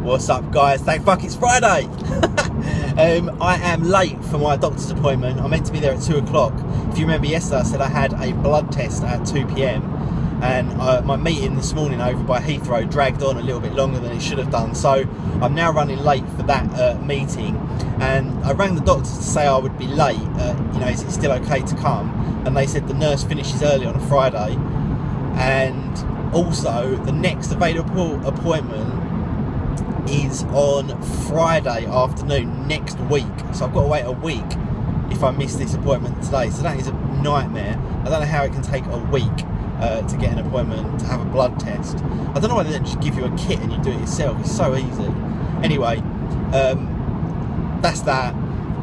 What's up, guys? Thank fuck it's Friday. I am late for my doctor's appointment. I'm meant to be there at 2 o'clock. If you remember yesterday, I said I had a blood test at 2 p.m. and my meeting this morning over by Heathrow dragged on a little bit longer than it should have done. So I'm now running late for that meeting. And I rang the doctors to say I would be late. Is it still okay to come? And they said the nurse finishes early on a Friday. And also, the next available appointment is on Friday afternoon next week, so I've got to wait a week if I miss this appointment today. So that is a nightmare. I don't know how it can take a week to get an appointment to have a blood test. I don't know why they don't just give you a kit and you do it yourself. It's so easy. Anyway, that's that.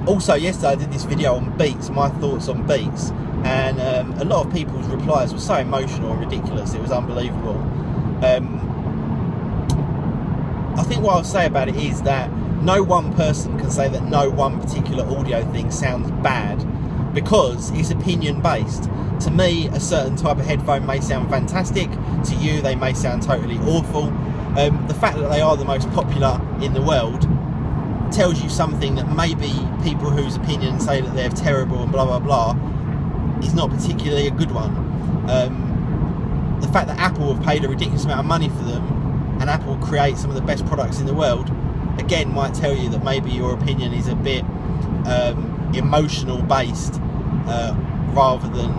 Also, yesterday I did this video on Beats, my thoughts on Beats, and a lot of people's replies were so emotional and ridiculous. It was unbelievable. I think what I'll say about it is that no one person can say that no one particular audio thing sounds bad, because it's opinion based. To me, a certain type of headphone may sound fantastic. To you, they may sound totally awful. The fact that they are the most popular in the world tells you something that maybe people whose opinions say that they're terrible and blah blah blah is not particularly a good one. The fact that Apple have paid a ridiculous amount of money for them, and Apple create some of the best products in the world, again might tell you that maybe your opinion is a bit emotional based rather than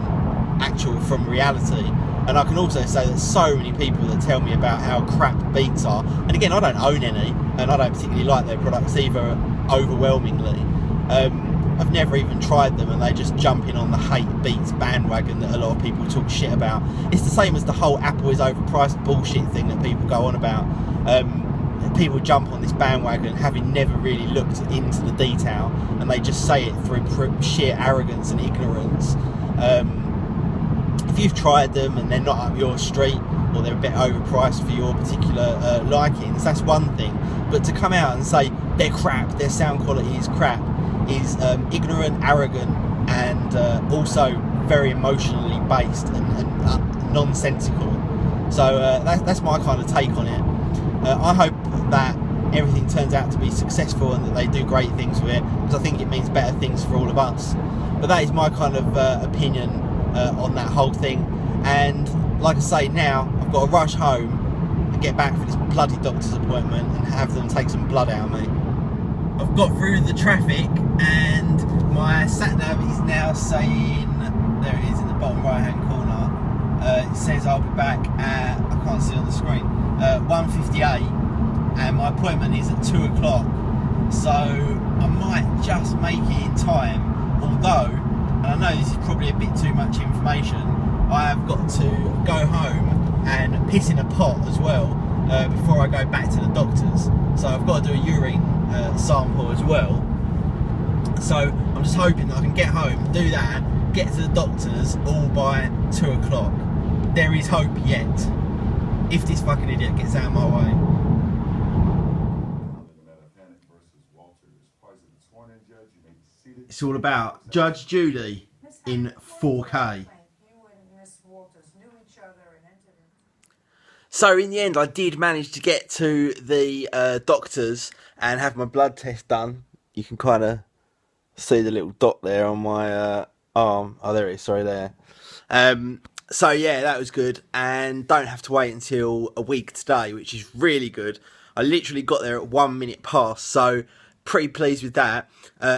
actual from reality. And I can also say that so many people that tell me about how crap Beats are, and again, I don't own any and I don't particularly like their products either, overwhelmingly. I've never even tried them, and they just jump in on the hate Beats bandwagon that a lot of people talk shit about. It's the same as the whole Apple is overpriced bullshit thing that people go on about. People jump on this bandwagon having never really looked into the detail, and they just say it through sheer arrogance and ignorance. If you've tried them and they're not up your street, or they're a bit overpriced for your particular likings, that's one thing. But to come out and say they're crap, their sound quality is crap, is ignorant, arrogant, and also very emotionally based and nonsensical. So that's my kind of take on it. I hope that everything turns out to be successful and that they do great things with it, because I think it means better things for all of us. But that is my kind of opinion on that whole thing. And like I say, now I've got to rush home and get back for this bloody doctor's appointment and have them take some blood out of me. I've got through the traffic and my sat-nav is now saying, there it is in the bottom right hand corner, it says I'll be back at, I can't see on the screen, 1:58, and my appointment is at 2 o'clock, so I might just make it in time, although, and I know this is probably a bit too much information, I have got to go home and piss in a pot as well before I go back to the doctor's. So I've got to do a urine sample as well. So I'm just hoping that I can get home, do that, get to the doctor's all by 2 o'clock. There is hope yet, if this fucking idiot gets out of my way. It's all about Judge Judy in 4K. So in the end, I did manage to get to the doctor's and have my blood test done. You can kind of see the little dot there on my arm. Oh, there it is. Sorry, there. So yeah, that was good, and don't have to wait until a week today, which is really good. I literally got there at 1 minute past, so pretty pleased with that.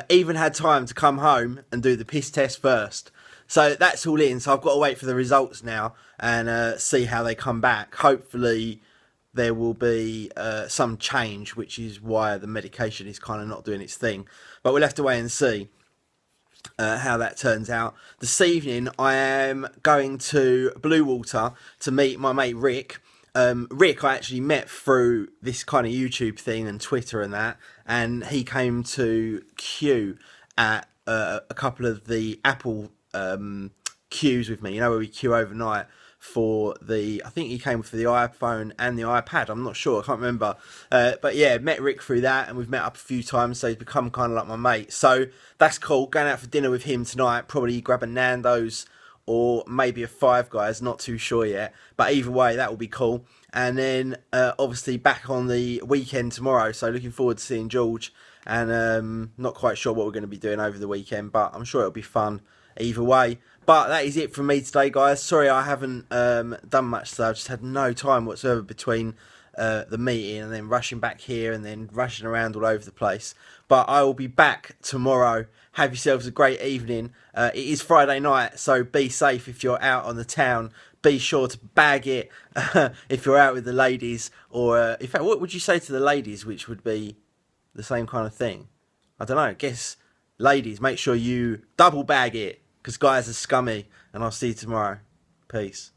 Even had time to come home and do the piss test first. So that's all in. So I've got to wait for the results now and see how they come back. Hopefully there will be some change, which is why the medication is kind of not doing its thing. But we'll have to wait and see how that turns out. This evening I am going to Bluewater to meet my mate Rick. Rick I actually met through this kind of YouTube thing and Twitter and that, and he came to queue at a couple of the Apple queues with me, you know, where we queue overnight for the, I think he came for the iPhone and the iPad, I'm not sure, I can't remember, but yeah, met Rick through that, and we've met up a few times, so he's become kind of like my mate, so that's cool. Going out for dinner with him tonight, probably grab a Nando's or maybe a Five Guys, not too sure yet. But either way, that will be cool. And then obviously back on the weekend tomorrow, so looking forward to seeing George. And not quite sure what we're going to be doing over the weekend, but I'm sure it'll be fun either way. But that is it from me today, guys. Sorry I haven't done much today. I've just had no time whatsoever between the meeting and then rushing back here and then rushing around all over the place. But I will be back tomorrow. Have yourselves a great evening. It is Friday night, so be safe if you're out on the town. Be sure to bag it if you're out with the ladies. Or, in fact, what would you say to the ladies, which would be the same kind of thing? I don't know. I guess, ladies, make sure you double bag it, because guys are scummy. And I'll see you tomorrow. Peace.